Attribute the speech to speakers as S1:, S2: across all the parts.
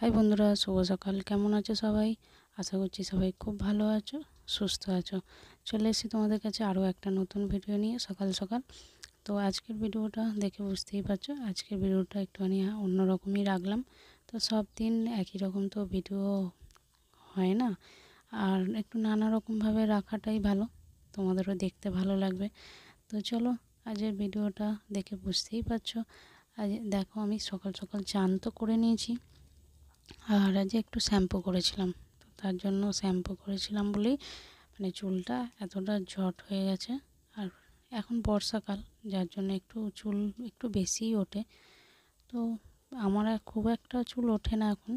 S1: High বন্ধুরা, শুভ সকাল। কেমন আছো সবাই? আশা করছি সবাই খুব ভালো আছো, সুস্থ আছো। চলে এসেছি তোমাদের কাছে আরও একটা নতুন ভিডিও নিয়ে সকাল সকাল। তো আজকের ভিডিওটা দেখে বুঝতেই পারছো, আজকের ভিডিওটা একটুখানি অন্যরকমই রাখলাম। তো সব দিন একই রকম তো ভিডিও হয় না, আর একটু নানা রকমভাবে রাখাটাই ভালো, তোমাদেরও দেখতে ভালো লাগবে। তো চলো, আজকের ভিডিওটা দেখে বুঝতেই পারছো। আজ দেখো, আমি সকাল সকাল চান তো করে নিয়েছি, আর আজ একটু শ্যাম্পু করেছিলাম। তো তার জন্য শ্যাম্পু করেছিলাম বলেই মানে চুলটা এতটা জট হয়ে গেছে। আর এখন বর্ষাকাল, যার জন্য একটু চুল একটু বেশিই ওঠে। তো আমার খুব একটা চুল ওঠে না এখন,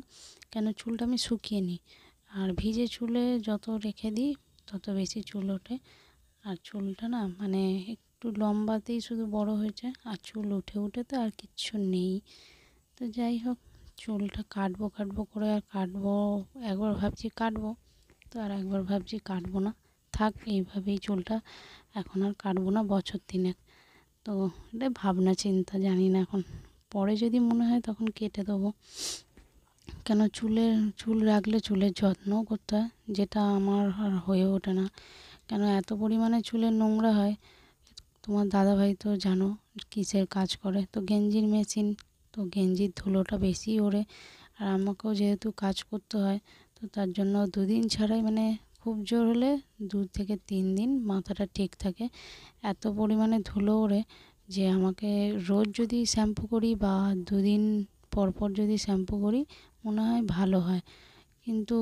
S1: কেন চুলটা আমি শুকিয়ে নিই। আর ভিজে চুলে যত রেখে দিই তত বেশি চুল ওঠে। আর চুলটা না মানে একটু লম্বাতেই শুধু বড় হয়েছে, আর চুল উঠে উঠে তো আর কিচ্ছু নেই। তো যাই হোক, চুলটা কাটবো কাটবো করে আর কাটবো, একবার ভাবছি কাটবো, তো আর একবার ভাবছি কাটবো না, থাক এইভাবেই চুলটা এখন আর কাটবো না বছর তিনেক। তো এটা ভাবনা চিন্তা, জানি না এখন, পরে যদি মনে হয় তখন কেটে দেবো। কেন চুল রাখলে চুলের যত্নও করতে হয়, যেটা আমার আর হয়ে ওঠে না। কেন এত পরিমাণে চুলের নোংরা হয়। তোমার দাদাভাই তো জানো কিসের কাজ করে, তো গেঞ্জির মেশিন, তো গেঞ্জির ধুলোটা বেশি ওড়ে। আর আমাকেও যেহেতু কাজ করতে হয়, তো তার জন্য দুদিন ছাড়াই মানে খুব জোর হলে 2 থেকে 3 দিন মাথাটা ঠিক থাকে। এত পরিমাণে ধুলো ওড়ে যে আমাকে রোজ যদি শ্যাম্পু করি বা 2 দিন পর পর যদি শ্যাম্পু করি মনে হয় ভালো হয়, কিন্তু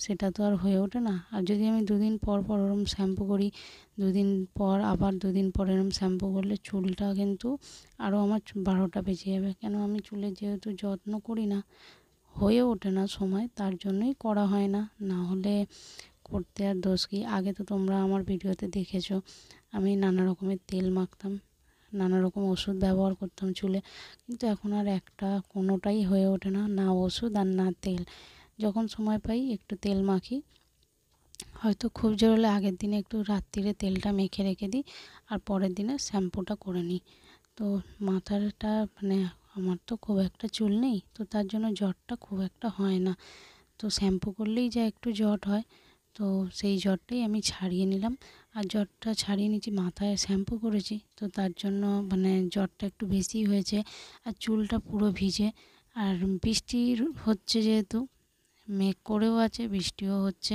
S1: সেটা তো আর হয়ে ওঠে না। আর যদি আমি 2 দিন পর পর ওরম শ্যাম্পু করি, 2 দিন পর আবার 2 দিন পর এরম শ্যাম্পু করলে চুলটা কিন্তু আরও আমার 12টা বেজে যাবে। কেন আমি চুলের যেহেতু যত্ন করি না, হয়ে ওঠে না সময়, তার জন্যই করা হয় না। না হলে করতে আর দোষ কী। আগে তো তোমরা আমার ভিডিওতে দেখেছো আমি নানা রকমের তেল মাখতাম, নানা রকম ওষুধ ব্যবহার করতাম চুলে, কিন্তু এখন আর একটা কোনোটাই হয়ে ওঠে না, না ওষুধ আর না তেল। যখন সময় পাই একটু তেল মাখি, হয়তো খুব জোর হলে আগের দিনে একটু রাত্রিরে তেলটা মেখে রেখে দিই, আর পরের দিনে শ্যাম্পুটা করে নিই। তো মাথাটা মানে আমার তো খুব একটা চুল নেই, তো তার জন্য জটটা খুব একটা হয় না। তো শ্যাম্পু করলেই যা একটু জট হয়, তো সেই জটটাই আমি ছাড়িয়ে নিলাম। আর জটটা ছাড়িয়ে নিয়েছি, মাথায় শ্যাম্পু করেছি, তো তার জন্য মানে জটটা একটু বেশি হয়েছে। আর চুলটা পুরো ভিজে, আর বৃষ্টি হচ্ছে যেহেতু, মেঘ করেও আছে, বৃষ্টিও হচ্ছে,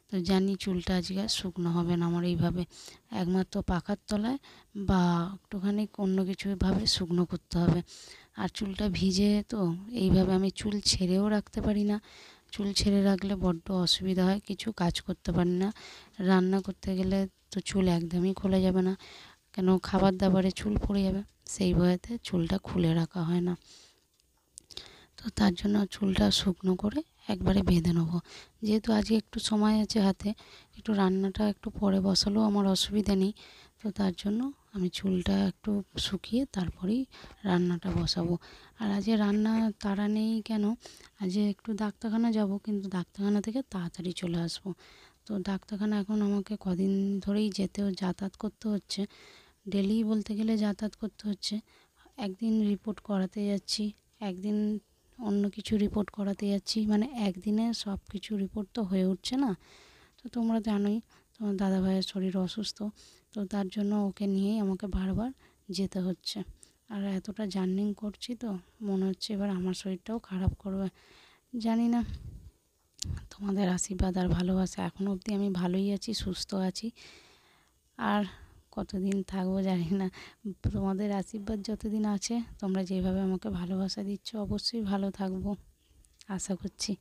S1: তো জানি চুলটা আজকে আর শুকনো হবে না আমার এইভাবে, একমাত্র পাখার তলায় বা একটুখানি অন্য কিছুভাবে শুকনো করতে হবে। আর চুলটা ভিজে, তো এইভাবে আমি চুল ছেড়েও রাখতে পারি না। চুল ছেড়ে রাখলে বড্ড অসুবিধা হয়, কিছু কাজ করতে পারি না। রান্না করতে গেলে তো চুল একদমই খোলা যাবে না, কেন খাবার দাবারে চুল পড়ে যাবে, সেই ভয়েতে চুলটা খুলে রাখা হয় না। তো তার জন্য চুলটা শুকনো করে একবারে বেঁধে নেবো। যেহেতু আজকে একটু সময় আছে হাতে, একটু রান্নাটা একটু পরে বসালেও আমার অসুবিধা নেই। তো তার জন্য আমি চুলটা একটু শুকিয়ে তারপরেই রান্নাটা বসাবো। আর আজকে রান্না তাড়া নেই, কেন আজকে একটু ডাক্তারখানা যাব, কিন্তু ডাক্তারখানা থেকে তাড়াতাড়ি চলে আসবো। তো ডাক্তারখানা এখন আমাকে কদিন ধরেই যাতায়াত করতে হচ্ছে, ডেলি বলতে গেলে যাতায়াত করতে হচ্ছে। একদিন রিপোর্ট করাতে যাচ্ছি, একদিন অন্য কিছু রিপোর্ট করাতে যাচ্ছি, মানে একদিনে সব কিছু রিপোর্ট তো হয়ে উঠছে না। তো তোমরা জানোই তোমার দাদাভাইয়ের শরীর অসুস্থ, তো তার জন্য ওকে নিয়েই আমাকে বারবার যেতে হচ্ছে। আর এতটা জার্নি করছি, তো মনে হচ্ছে এবার আমার শরীরটাও খারাপ করবে। জানি না, তোমাদের আশীর্বাদ আর ভালোবাসা, এখনও অবধি আমি ভালোই আছি, সুস্থ আছি। আর কতদিন থাকবো জানি না, তোমাদের আশীর্বাদ যতদিন আছে, তোমরা যেভাবে আমাকে ভালোবাসা দিচ্ছ, অবশ্যই ভালো থাকবো আশা করছি।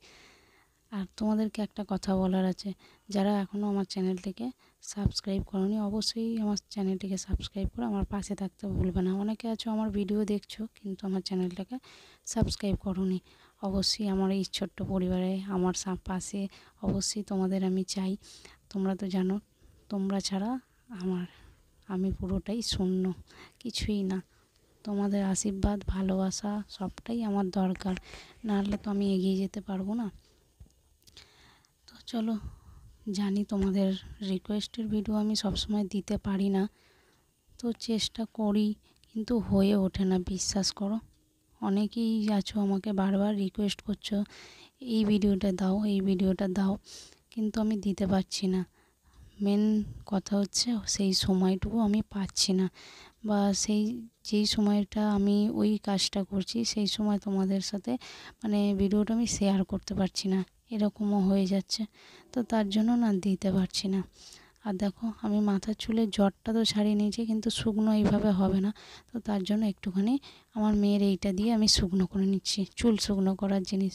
S1: আর তোমাদেরকে একটা কথা বলার আছে, যারা এখনও আমার চ্যানেলটিকে সাবস্ক্রাইব করোনি, অবশ্যই আমার চ্যানেলটিকে সাবস্ক্রাইব করে আমার পাশে থাকতে ভুলবে না। অনেকে আছো আমার ভিডিও দেখছো কিন্তু আমার চ্যানেলটাকে সাবস্ক্রাইব করোনি। অবশ্যই আমার এই ছোট্ট পরিবারে আমার পাশে অবশ্যই তোমাদের আমি চাই। তোমরা তো জানো, তোমরা ছাড়া আমি পুরোটাই শূন্য, কিছুই না। তোমাদের আশীর্বাদ ভালোবাসা সবটাই আমার দরকার, নাহলে তো আমি এগিয়ে যেতে পারবো না। তো চলো, জানি তোমাদের রিকোয়েস্টের ভিডিও আমি সবসময় দিতে পারি না, তো চেষ্টা করি, কিন্তু হয়ে ওঠে না, বিশ্বাস করো, অনেকেই আছো আমাকে বারবার রিকোয়েস্ট করছো এই ভিডিওটা দাও, এই ভিডিওটা দাও, কিন্তু আমি দিতে পারছি না। মেন কথা হচ্ছে সেই সময়টুকু আমি পাচ্ছি না, বা যেই সময়টা আমি ওই কাজটা করছি সেই সময় তোমাদের সাথে মানে ভিডিওটা আমি শেয়ার করতে পারছি না, এরকমও হয়ে যাচ্ছে। তো তার জন্য না দিতে পারছি না। আর দেখো আমি মাথার চুলের জটটা তো ছাড়িয়ে নিয়েছি, কিন্তু শুকনো এইভাবে হবে না। তো তার জন্য একটুখানি আমার মেয়ের এইটা দিয়ে আমি শুকনো করে নিচ্ছি। চুল শুকনো করার জিনিস,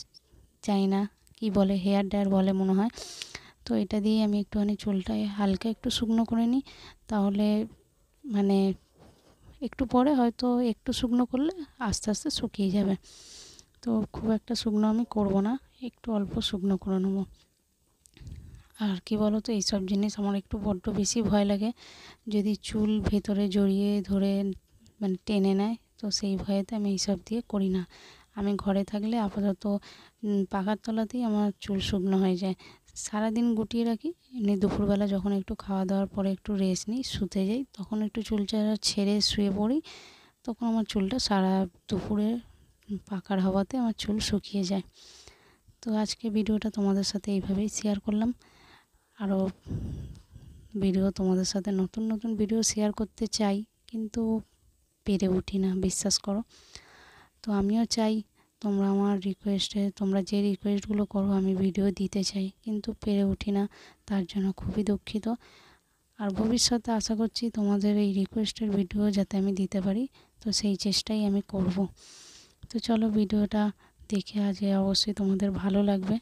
S1: চাই না কি বলে, হেয়ার ড্রায়ার বলে মনে হয়। তো এটা দিয়ে আমি একটুখানি চুলটায় হালকা একটু শুকনো করে নিই, তাহলে মানে একটু পরে হয়তো একটু শুকনো করলে আস্তে আস্তে শুকিয়ে যাবে। তো খুব একটা শুকনো আমি করব না, একটু অল্প শুকনো করে নেব। আর কি বলো তো, এইসব জিনিস আমার একটু বড্ড বেশি ভয় লাগে, যদি চুল ভেতরে জড়িয়ে ধরে মানে টেনে নেয়, তো সেই ভয়েতে আমি এইসব দিয়ে করি না। আমি ঘরে থাকলে আপাতত পাখার তলাতেই আমার চুল শুকনো হয়ে যায়। সারাদিন গুটিয়ে রাখি, এমনি দুপুরবেলা যখন একটু খাওয়া দাওয়ার পরে একটু রেস্ট নিই, শুতে যাই, তখন একটু চুলটা ছেড়ে শুয়ে পড়ি, তখন আমার চুলটা সারা দুপুরে পাখার হাওয়াতে আমার চুল শুকিয়ে যায়। তো আজকে ভিডিওটা তোমাদের সাথে এইভাবেই শেয়ার করলাম। আরও ভিডিও তোমাদের সাথে নতুন নতুন ভিডিও শেয়ার করতে চাই, কিন্তু পেরে উঠি না, বিশ্বাস করো। তো আমিও চাই তোমরা আমার রিকোয়েস্টে, তোমরা যে রিকোয়েস্টগুলো করো আমি ভিডিও দিতে চাই, কিন্তু পেরে উঠি না, তার জন্য খুবই দুঃখিত। আর ভবিষ্যতে আশা করছি তোমাদের এই রিকোয়েস্টের ভিডিও যাতে আমি দিতে পারি, তো সেই চেষ্টাই আমি করব। তো চলো ভিডিওটা দেখে আজ অবশ্যই তোমাদের ভালো লাগবে।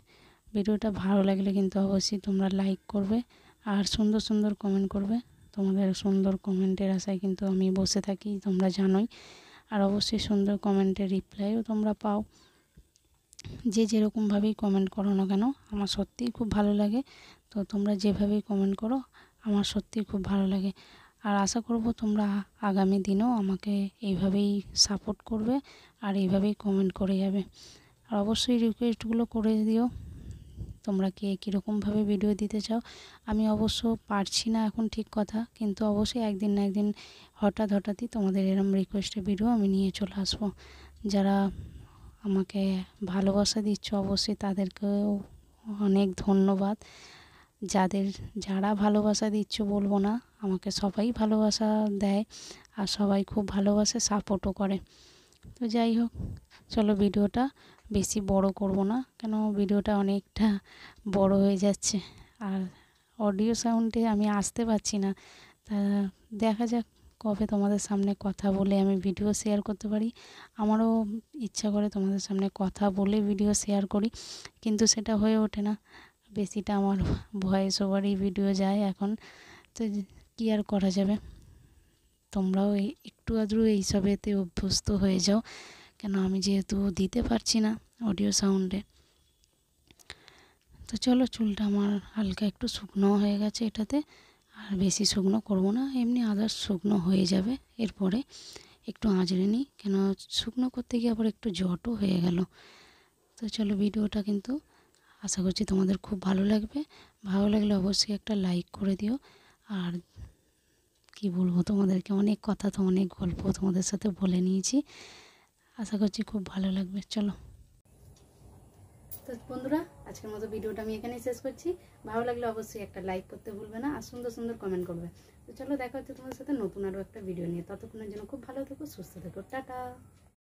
S1: ভিডিওটা ভালো লাগলে কিন্তু অবশ্যই তোমরা লাইক করবে আর সুন্দর সুন্দর কমেন্ট করবে। তোমাদের সুন্দর কমেন্টের আশায় কিন্তু আমি বসে থাকি, তোমরা জানোই। আর অবশ্যই সুন্দর কমেন্টের রিপ্লাইও তোমরা পাও, যে যেরকমভাবেই কমেন্ট করো না কেন আমার সত্যিই খুব ভালো লাগে। তো তোমরা যেভাবেই কমেন্ট করো আমার সত্যিই খুব ভালো লাগে। আর আশা করব তোমরা আগামী দিনেও আমাকে এইভাবেই সাপোর্ট করবে আর এইভাবেই কমেন্ট করে যাবে। আর অবশ্যই রিকোয়েস্টগুলো করে দিও, তোমরা কে কীরকমভাবে ভিডিও দিতে চাও। আমি অবশ্য পারছি না এখন ঠিক কথা, কিন্তু অবশ্যই একদিন না একদিন হঠাৎই তোমাদের এরম রিকোয়েস্টের ভিডিও আমি নিয়ে চলে আসবো। যারা আমাকে ভালোবাসা দিচ্ছ অবশ্যই তাদেরকেও অনেক ধন্যবাদ। যারা ভালোবাসা দিচ্ছ বলবো না, আমাকে সবাই ভালোবাসা দেয় আর সবাই খুব ভালোবাসে, সাপোর্টও করে। তো যাই হোক, চলো ভিডিওটা বেশি বড় করব না, কেন ভিডিওটা অনেকটা বড় হয়ে যাচ্ছে আর অডিও সাউন্ডে আমি আসতে পারছি না। তা দেখা যাক কবে তোমাদের সামনে কথা বলে আমি ভিডিও শেয়ার করতে পারি। আমারও ইচ্ছা করে তোমাদের সামনে কথা বলে ভিডিও শেয়ার করি, কিন্তু সেটা হয়ে ওঠে না। বেশিটা আমার ভয়েস ওভারই ভিডিও যায় এখন। তো কী আর করা যাবে, তোমরাও একটু আধটু এইসবেতে অভ্যস্ত হয়ে যাও, কেন আমি যেহেতু দিতে পারছি না অডিও সাউন্ডে। তো চলো, চুলটা আমার হালকা একটু শুকনো হয়ে গেছে এটাতে, আর বেশি শুকনো করব না, এমনি আদার্স শুকনো হয়ে যাবে। এরপরে একটু আঁচড়ে নিই, কেন শুকনো করতে গিয়ে আবার একটু জটও হয়ে গেল। তো চলো ভিডিওটা কিন্তু আশা করছি তোমাদের খুব ভালো লাগবে। ভালো লাগলে অবশ্যই একটা লাইক করে দিও। আর কি বলবো তোমাদেরকে, অনেক কথা তো অনেক গল্প তোমাদের সাথে বলে নিয়েছি, আশা করছি খুব ভালো লাগবে। চলো, তো বন্ধুরা আজকের মতো ভিডিওটা আমি এখানেই শেষ করছি। ভালো লাগলে অবশ্যই একটা লাইক করতে ভুলবে না আর সুন্দর সুন্দর কমেন্ট করবে। তো চলো দেখা হচ্ছে তোমাদের সাথে নতুন আরও একটা ভিডিও নিয়ে। ততক্ষণের জন্য খুব ভালো থেকো, সুস্থ থেকো, টাটা।